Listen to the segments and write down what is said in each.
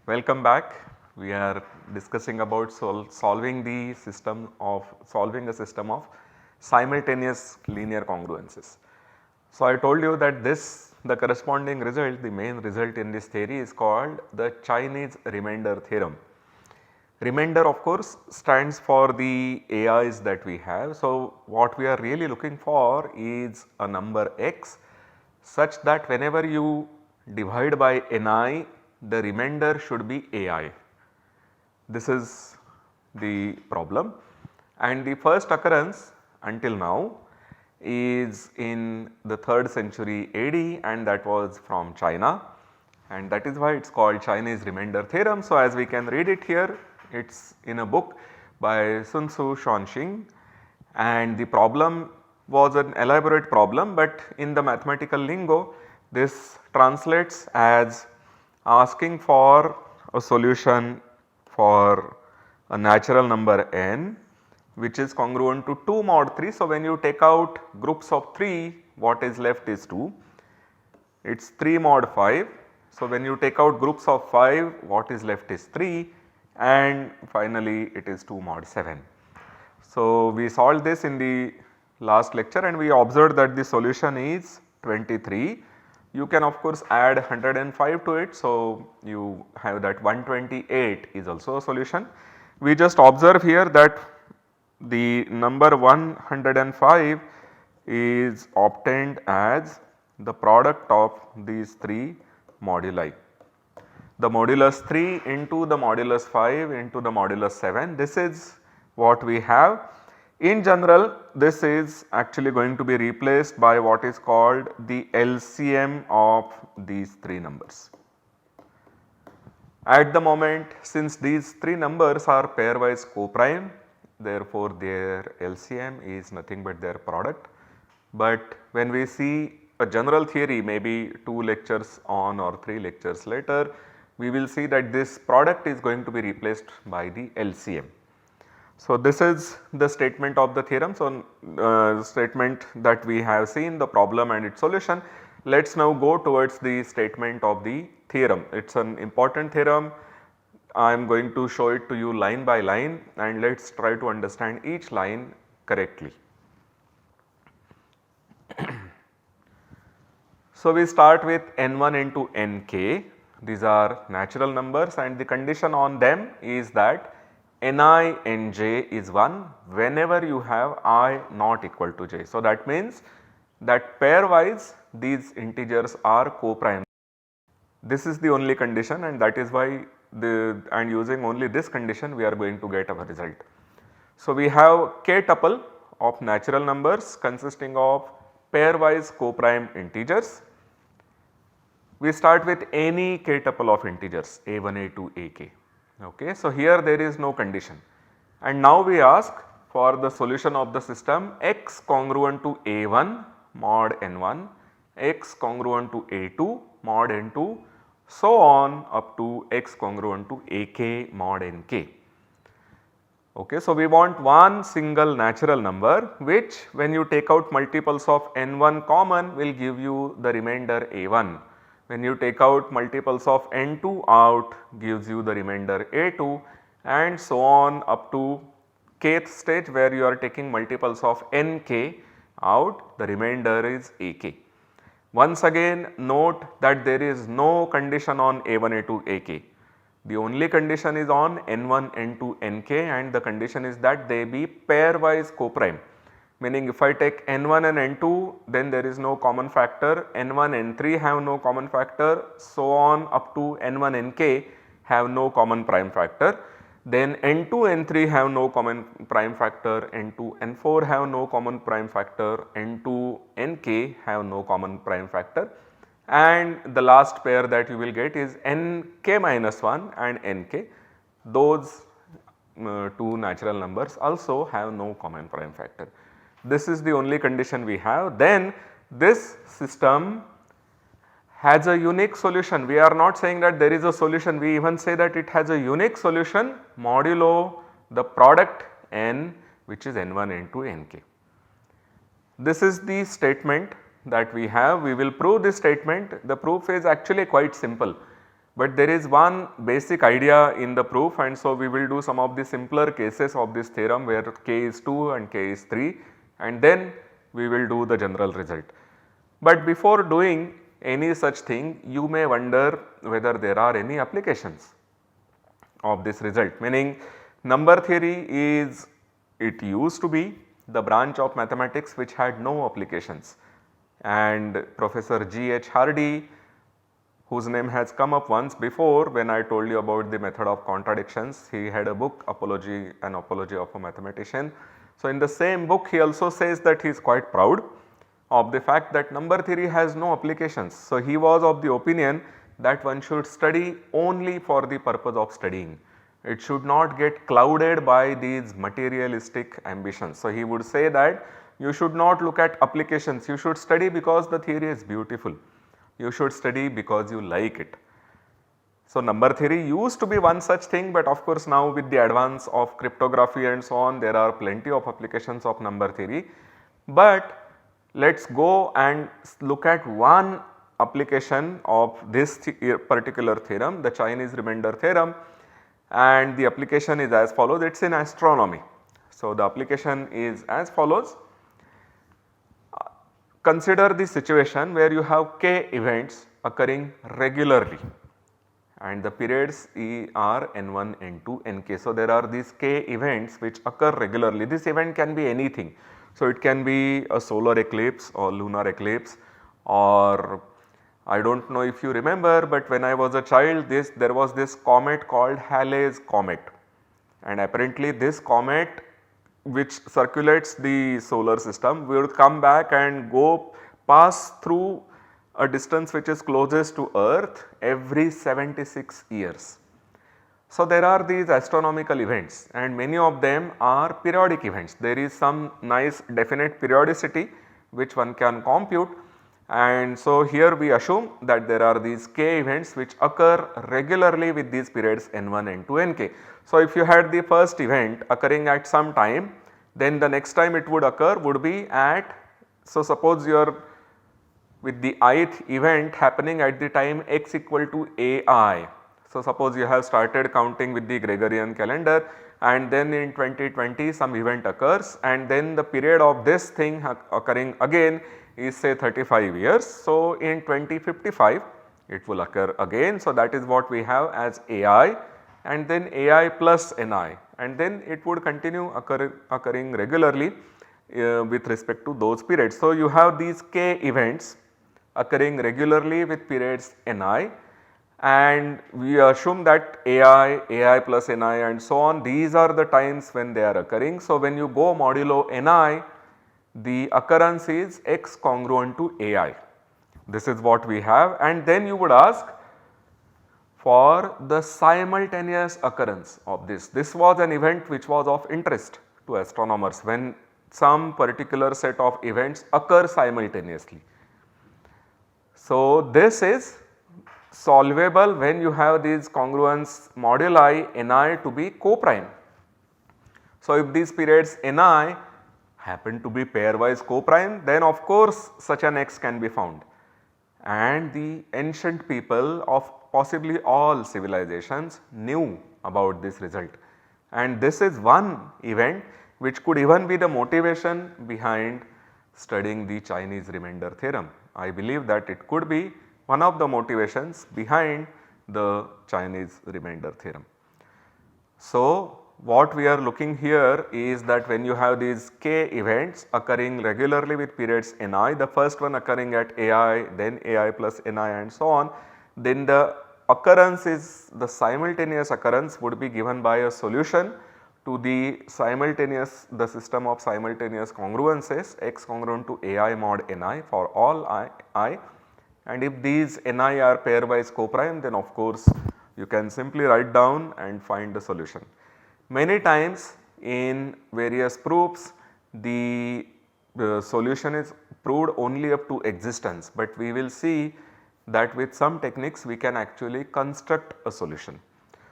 Welcome back. We are discussing about solving a system of simultaneous linear congruences. So, I told you that the corresponding result, the main result in this theory is called the Chinese remainder theorem. Remainder of course stands for the AIs that we have. So, what we are really looking for is a number x such that whenever you divide by Ni, the remainder should be AI. This is the problem, and the first occurrence until now is in the 3rd century AD, and that was from China, and that is why it is called Chinese remainder theorem. So, as we can read it here, it is in a book by Sun Tzu Xuanxing, and the problem was an elaborate problem, but in the mathematical lingo this translates as asking for a solution for a natural number n which is congruent to 2 mod 3. So, when you take out groups of 3, what is left is 2, it is 3 mod 5. So, when you take out groups of 5, what is left is 3, and finally it is 2 mod 7. So, we solved this in the last lecture and we observed that the solution is 23. You can of course add 105 to it. So, you have that 128 is also a solution. We just observe here that the number 105 is obtained as the product of these 3 moduli. The modulus 3 into the modulus 5 into the modulus 7, this is what we have. In general, this is actually going to be replaced by what is called the LCM of these 3 numbers. At the moment, since these 3 numbers are pairwise co-prime, therefore their LCM is nothing but their product. But when we see a general theory, maybe 2 lectures on or 3 lectures later, we will see that this product is going to be replaced by the LCM. So, this is the statement of the theorem. So, statement that we have seen, the problem and its solution. Let us now go towards the statement of the theorem. It is an important theorem. I am going to show it to you line by line, and let us try to understand each line correctly. So, we start with n1 into nk. These are natural numbers and the condition on them is that ni nj is 1 whenever you have I not equal to j. So, that means that pairwise these integers are co-prime. This is the only condition, and that is why using only this condition we are going to get our result. So, we have k tuple of natural numbers consisting of pairwise co-prime integers. We start with any k tuple of integers a1, a2, ak. Okay. So, here there is no condition, and now we ask for the solution of the system x congruent to a1 mod n1, x congruent to a2 mod n2, so on up to x congruent to ak mod nk. Okay. So, we want one single natural number which when you take out multiples of n1 common will give you the remainder a1. When you take out multiples of n2 out gives you the remainder a2, and so on up to kth stage where you are taking multiples of nk out, the remainder is ak. Once again note that there is no condition on a1, a2, ak. The only condition is on n1, n2, nk, and the condition is that they be pairwise co-prime. Meaning if I take n1 and n2, then there is no common factor, n1, n3 have no common factor, so on up to n1, nk have no common prime factor. Then n2, n3 have no common prime factor, n2, n4 have no common prime factor, n2, nk have no common prime factor, and the last pair that you will get is nk minus 1 and nk. Those 2 natural numbers also have no common prime factor. This is the only condition we have. Then this system has a unique solution. We are not saying that there is a solution, we even say that it has a unique solution modulo the product n which is n1, n2, nk. This is the statement that we have. We will prove this statement. The proof is actually quite simple. But there is one basic idea in the proof, and so we will do some of the simpler cases of this theorem where k is 2 and k is 3, and then we will do the general result. But before doing any such thing, you may wonder whether there are any applications of this result, meaning number theory is, it used to be the branch of mathematics which had no applications, and Professor G.H. Hardy, whose name has come up once before when I told you about the method of contradictions. He had a book, An Apology of a Mathematician. So, in the same book he also says that he is quite proud of the fact that number theory has no applications. So, he was of the opinion that one should study only for the purpose of studying. It should not get clouded by these materialistic ambitions. So, he would say that you should not look at applications, you should study because the theory is beautiful. You should study because you like it. So, number theory used to be one such thing, but of course, now with the advance of cryptography and so on, there are plenty of applications of number theory. But let us go and look at one application of this particular theorem, the Chinese remainder theorem, and the application is as follows. It is in astronomy. So, the application is as follows. Consider the situation where you have k events occurring regularly and the periods are n1, n2, nk. So, there are these k events which occur regularly. This event can be anything. So, it can be a solar eclipse or lunar eclipse, or I do not know if you remember, but when I was a child there was this comet called Halley's comet, and apparently this comet which circulates the solar system will come back and pass through a distance which is closest to earth every 76 years. So, there are these astronomical events and many of them are periodic events. There is some nice definite periodicity which one can compute, and so here we assume that there are these k events which occur regularly with these periods n1, n2, nk. So, if you had the first event occurring at some time, then the next time it would occur would be at, so suppose you are with the ith event happening at the time x equal to ai. So, suppose you have started counting with the Gregorian calendar and then in 2020 some event occurs and then the period of this thing occurring again is say 35 years. So, in 2055 it will occur again. So, that is what we have as ai and then ai plus ni, and then it would continue occurring regularly with respect to those periods. So, you have these k events occurring regularly with periods ni, and we assume that ai plus ni and so on, these are the times when they are occurring. So, when you go modulo ni, the occurrence is x congruent to ai. This is what we have, and then you would ask for the simultaneous occurrence of this. This was an event which was of interest to astronomers when some particular set of events occur simultaneously. So, this is solvable when you have these congruence moduli ni to be co-prime. So, if these periods ni happen to be pairwise co-prime, then of course such an x can be found, and the ancient people of possibly all civilizations knew about this result, and this is one event which could even be the motivation behind studying the Chinese remainder theorem. I believe that it could be one of the motivations behind the Chinese remainder theorem. So, what we are looking here is that when you have these k events occurring regularly with periods ni, the first one occurring at ai, then ai plus ni and so on, then the occurrence is the simultaneous occurrence would be given by a solution to the system of simultaneous congruences x congruent to ai mod ni for all I, and if these ni are pairwise co-prime, then of course you can simply write down and find the solution. Many times in various proofs the solution is proved only up to existence, but we will see that with some techniques we can actually construct a solution.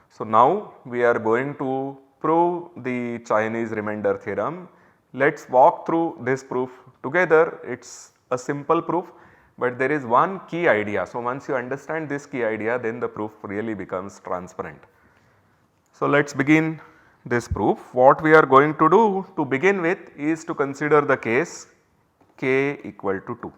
So, now we are going to prove the Chinese remainder theorem. Let us walk through this proof together. It is a simple proof, but there is one key idea. So, once you understand this key idea, then the proof really becomes transparent. So, let us begin this proof. What we are going to do to begin with is to consider the case k equal to 2.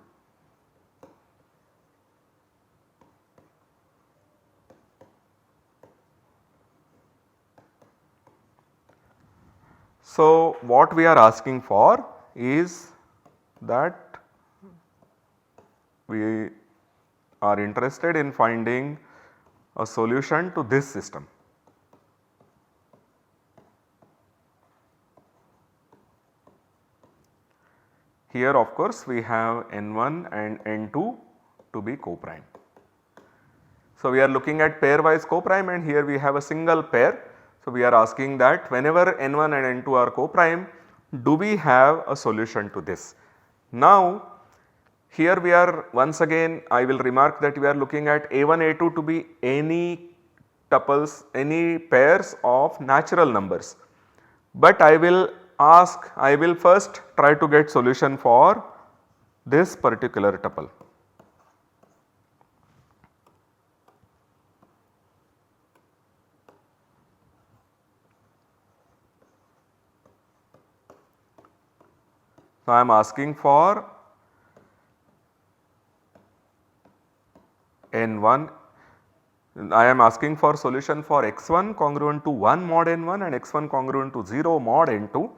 So, what we are asking for is that we are interested in finding a solution to this system. Here of course, we have n1 and n2 to be co-prime. So, we are looking at pairwise co-prime and here we have a single pair. So, we are asking that whenever n1 and n2 are co-prime, do we have a solution to this? Now, here we are once again I will remark that we are looking at a1 a2 to be any tuples, any pairs of natural numbers. But I will first try to get solution for this particular tuple. So, I am asking for n1, I am asking for solution for x1 congruent to 1 mod n1 and x1 congruent to 0 mod n2,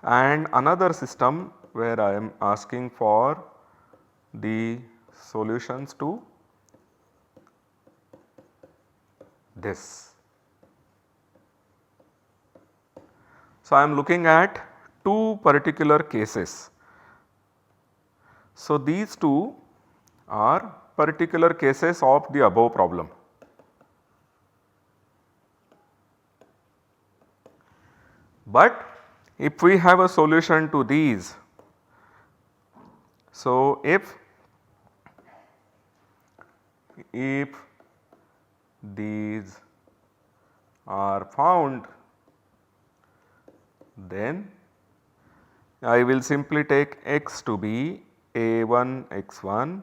and another system where I am asking for the solutions to this. So, I am looking at two particular cases. So, these two are particular cases of the above problem. But if we have a solution to these, so if these are found, then I will simply take x to be a1 x1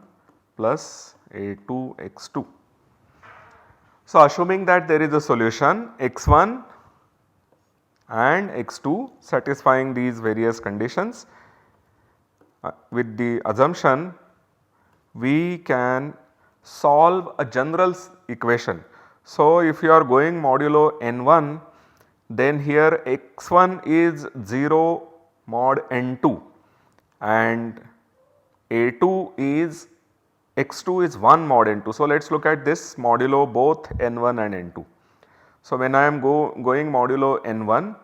plus a2 x2. So, assuming that there is a solution x1 and x2 satisfying these various conditions, with the assumption we can solve a general equation. So, if you are going modulo n1, then here x1 is 0 mod n2 and a2 is x2 is 1 mod n2. So, let us look at this modulo both n1 and n2. So, when I am going modulo n1,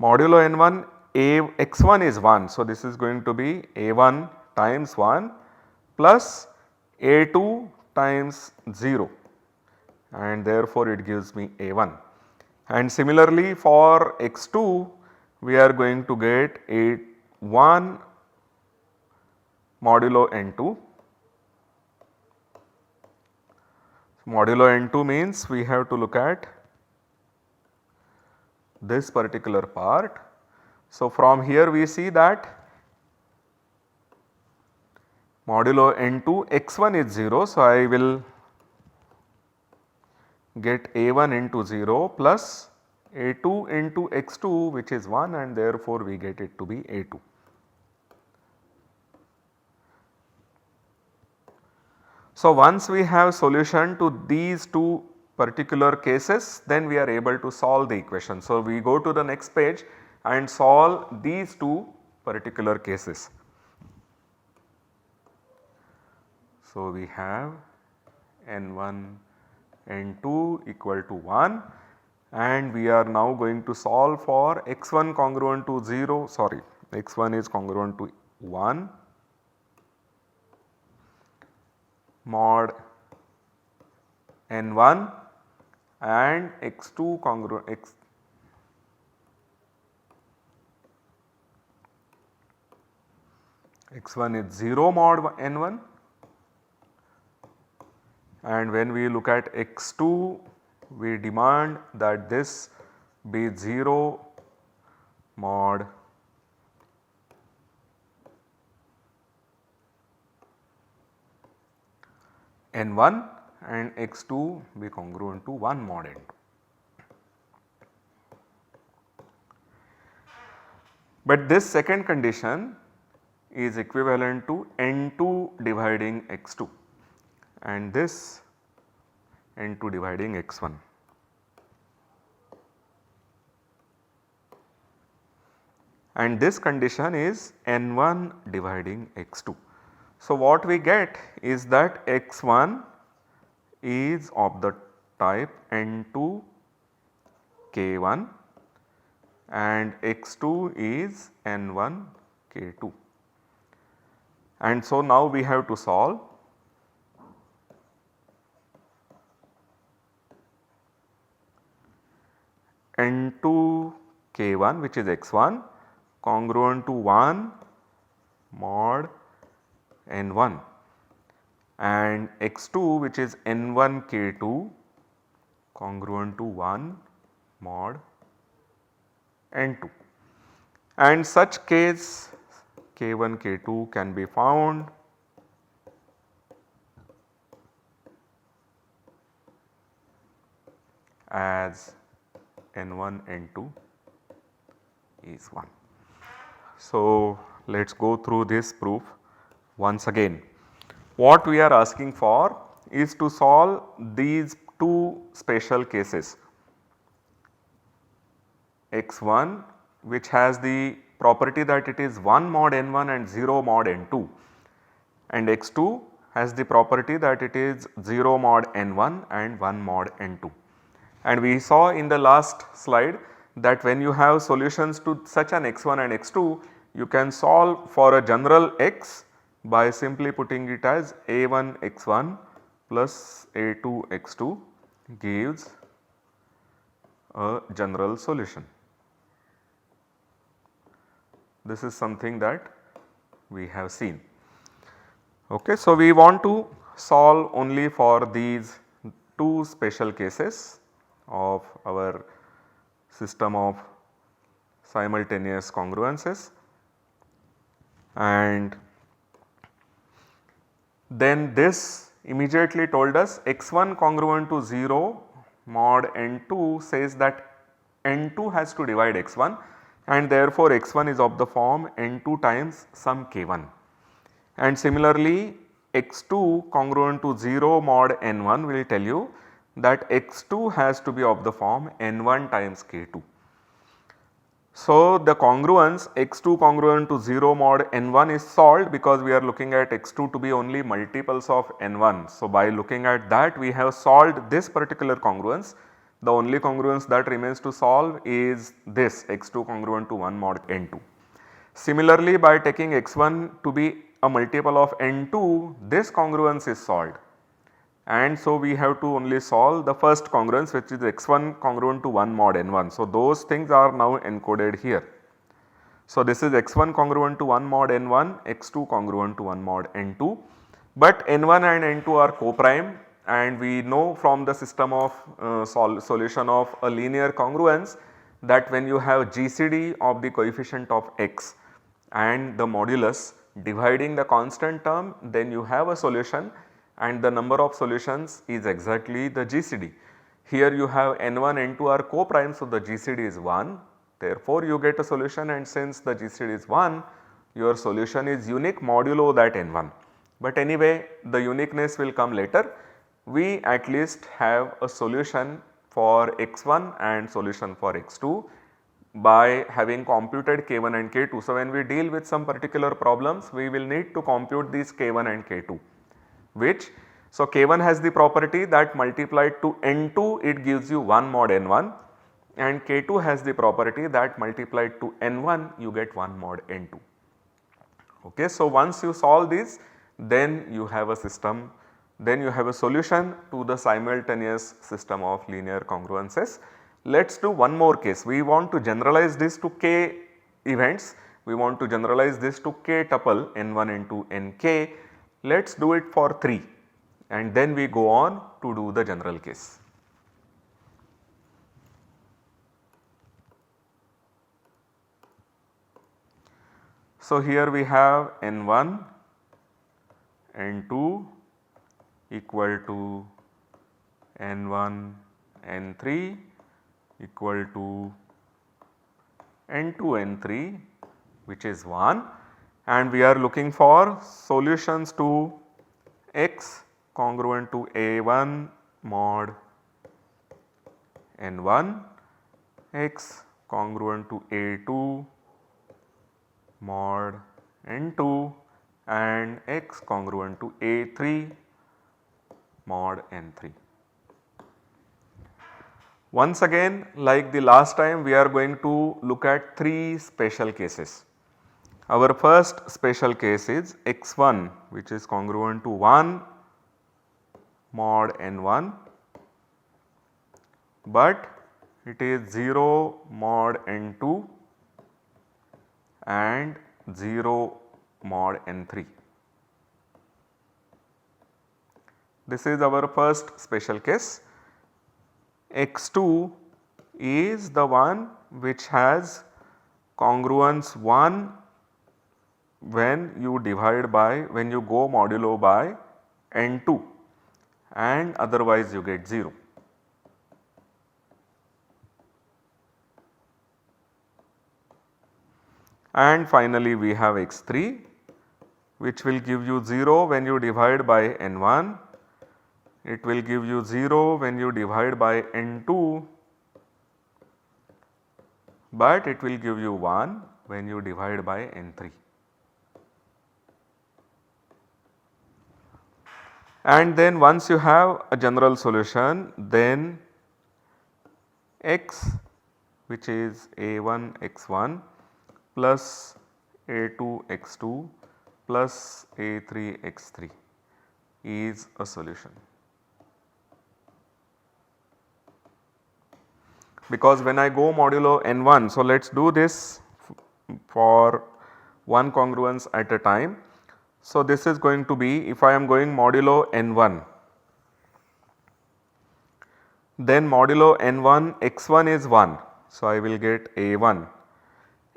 modulo n1 x1 is 1. So, this is going to be a1 times 1 plus a2 times 0 and therefore, it gives me a1. And similarly for x2 we are going to get a1 modulo n2. Modulo n2 means we have to look at this particular part. So, from here we see that modulo n2 x1 is 0. So, I will get a1 into 0 plus a2 into x2 which is 1 and therefore, we get it to be a2. So, once we have solution to these two particular cases, then we are able to solve the equation. So, we go to the next page and solve these two particular cases. So, we have n1 n2 equal to 1 and we are now going to solve for x1 congruent to 0, sorry, x1 is congruent to 1 mod n1 and x2 congruent x1 is 0 mod n1 and when we look at x2 we demand that this be 0 mod n1 and x2 be congruent to 1 mod n2. But this second condition is equivalent to n2 dividing x2 and this n2 dividing x1. And this condition is n1 dividing x2. So, what we get is that x1 is of the type n2 k1 and x2 is n1 k2. And so, now we have to solve n2 k1 which is x1 congruent to 1 mod n1 and x2 which is n1 k2 congruent to 1 mod n2, and such case k1 k2 can be found as n1 n2 is 1. So, let us go through this proof once again. What we are asking for is to solve these two special cases, x1 which has the property that it is 1 mod n1 and 0 mod n2 and x2 has the property that it is 0 mod n1 and 1 mod n2. And we saw in the last slide that when you have solutions to such an x1 and x2, you can solve for a general x by simply putting it as a1 x1 plus a2 x2 gives a general solution. This is something that we have seen. Okay, so, we want to solve only for these two special cases of our system of simultaneous congruences, and then this immediately told us x1 congruent to 0 mod n2 says that n2 has to divide x1 and therefore x1 is of the form n2 times some k1, and similarly x2 congruent to 0 mod n1 will tell you that x2 has to be of the form n1 times k2. So, the congruence x2 congruent to 0 mod n1 is solved because we are looking at x2 to be only multiples of n1. So, by looking at that we have solved this particular congruence. The only congruence that remains to solve is this x2 congruent to 1 mod n2. Similarly, by taking x1 to be a multiple of n2, this congruence is solved, and so we have to only solve the first congruence which is x1 congruent to 1 mod n1. So, those things are now encoded here. So, this is x1 congruent to 1 mod n1, x2 congruent to 1 mod n2, but n1 and n2 are co-prime, and we know from the system of solution of a linear congruence that when you have GCD of the coefficient of x and the modulus dividing the constant term, then you have a solution and the number of solutions is exactly the GCD. Here you have n1 n2 are co-prime, so the GCD is 1, therefore you get a solution, and since the GCD is 1, your solution is unique modulo that n1. But anyway, the uniqueness will come later. We at least have a solution for x1 and solution for x2 by having computed k1 and k2. So, when we deal with some particular problems, we will need to compute these k1 and k2, which, so k1 has the property that multiplied to n2 it gives you 1 mod n1, and k2 has the property that multiplied to n1 you get 1 mod n2. Okay, so, once you solve this, then you have a system, then you have a solution to the simultaneous system of linear congruences. Let us do one more case. We want to generalize this to k events, we want to generalize this to k tuple n1 n2 nk. Let us do it for 3 and then we go on to do the general case. So, here we have n1, n2 equal to n1 n3 equal to n2 n3 which is 1, and we are looking for solutions to x congruent to a1 mod n1, x congruent to a2 mod n2 and x congruent to a3 mod n3. Once again, like the last time, we are going to look at 3 special cases. Our first special case is x1 which is congruent to 1 mod n1, but it is 0 mod n2 and 0 mod n3. This is our first special case. X2 is the one which has congruence 1 when you go modulo by n2, and otherwise you get 0. And finally we have x3 which will give you 0 when you divide by n1, it will give you 0 when you divide by n2, but it will give you 1 when you divide by n3. And then once you have a general solution, then x which is a1 x1 plus a2 x2 plus a3 x3 is a solution. Because when I go modulo n1, so let us do this for one congruence at a time. So this is going to be, if I am going modulo n1, then modulo n1 x1 is 1, so I will get a1,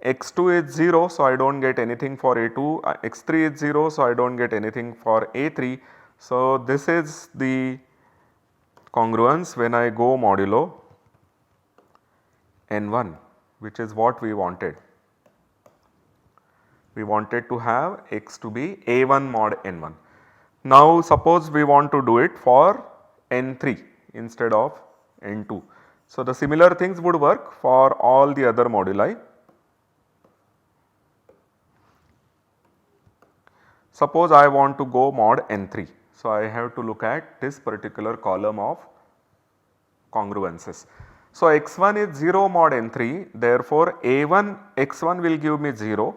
x2 is 0, so I do not get anything for a2, x3 is 0, so I do not get anything for a3. So this is the congruence when I go modulo n1, which is what we wanted. We wanted to have x to be a1 mod n1. Now suppose we want to do it for n3 instead of n2. So the similar things would work for all the other moduli. Suppose I want to go mod n3. So I have to look at this particular column of congruences. So x1 is 0 mod n3, therefore a1 x1 will give me 0,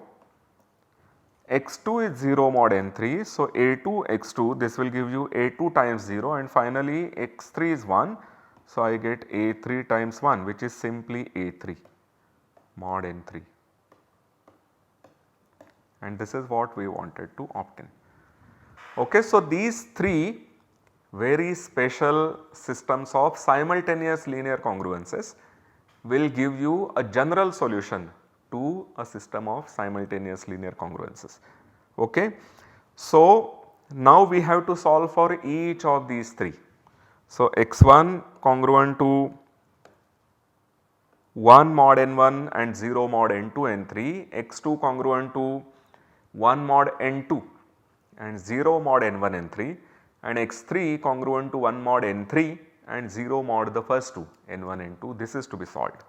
x2 is 0 mod n3, so a2 x2 this will give you a2 times 0, and finally x3 is 1, so I get a3 times 1 which is simply a3 mod n3, and this is what we wanted to obtain. Okay, so these 3 very special systems of simultaneous linear congruences will give you a general solution to a system of simultaneous linear congruences. Okay. So now we have to solve for each of these 3. So x1 congruent to 1 mod n1 and 0 mod n2 n3, x2 congruent to 1 mod n2 and 0 mod n1 n3, and x3 congruent to 1 mod n3 and 0 mod the first two n1 n2. This is to be solved.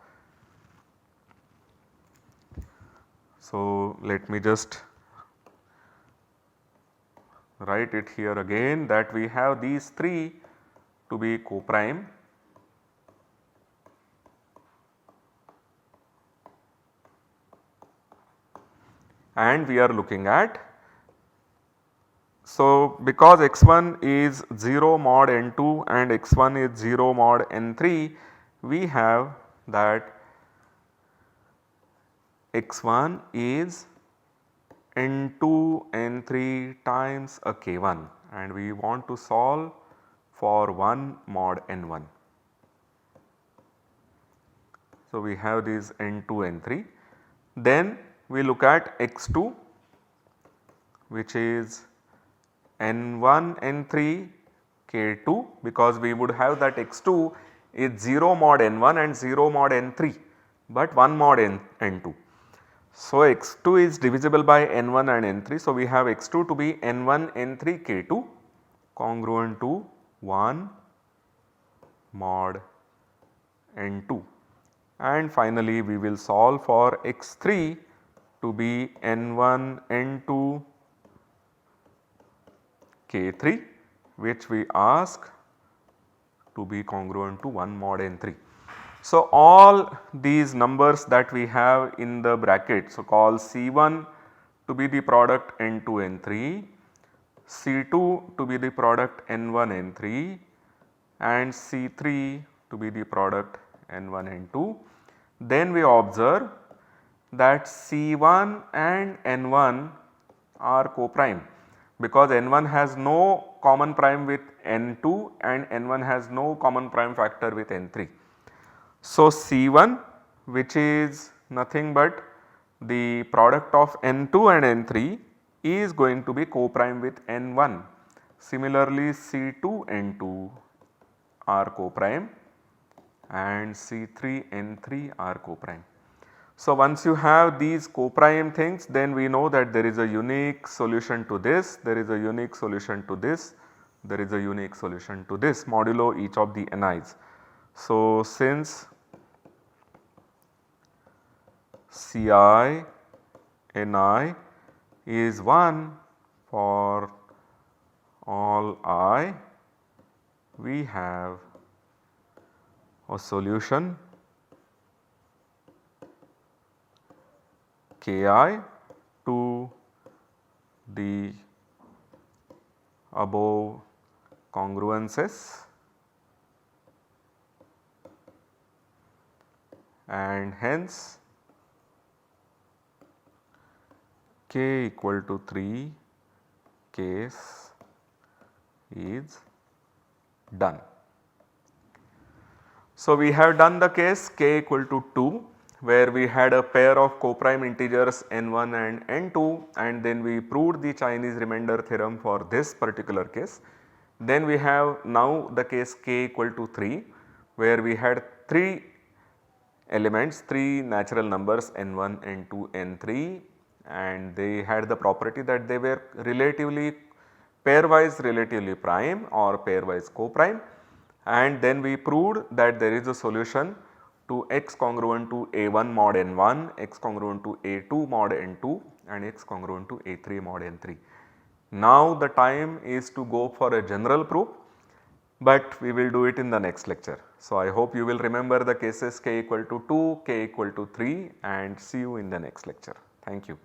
So let me just write it here again that we have these 3 to be co-prime, and we are looking at, so because x1 is 0 mod n2 and x1 is 0 mod n3, we have that x1 is n2 n3 times a k1, and we want to solve for 1 mod n1. So we have these n2 n3. Then we look at x2 which is n1 n3 K2, because we would have that x2 is 0 mod n1 and 0 mod n3, but 1 mod n2. So, x2 is divisible by n1 and n3. So, we have x2 to be n1 n3 k2 congruent to 1 mod n2, and finally we will solve for x3 to be n1 n2 k3, which we ask to be congruent to 1 mod n3. So, all these numbers that we have in the bracket, so call C1 to be the product n2 n3, C2 to be the product n1 n3 and C3 to be the product n1 n2. Then we observe that C1 and n1 are co-prime, because n1 has no common prime with n2 and n1 has no common prime factor with n3. So, C1, which is nothing but the product of n2 and n3, is going to be co-prime with n1. Similarly, C2 n2 are co-prime and C3 n3 are co-prime. So, once you have these co-prime things, then we know that there is a unique solution to this, there is a unique solution to this, there is a unique solution to this modulo each of the ni's. So, since Ci Ni is 1 for all I, we have a solution Ki to the above congruences, and hence K equal to 3 case is done. So, we have done the case k equal to 2, where we had a pair of co-prime integers n1 and n2, and then we proved the Chinese remainder theorem for this particular case. Then we have now the case k equal to 3, where we had 3 elements, 3 natural numbers n1, n2, n3, and they had the property that they were relatively pairwise relatively prime or pairwise co-prime, and then we proved that there is a solution to x congruent to a1 mod n1, x congruent to a2 mod n2 and x congruent to a3 mod n3. Now the time is to go for a general proof, but we will do it in the next lecture. So, I hope you will remember the cases k equal to 2, k equal to 3, and see you in the next lecture. Thank you.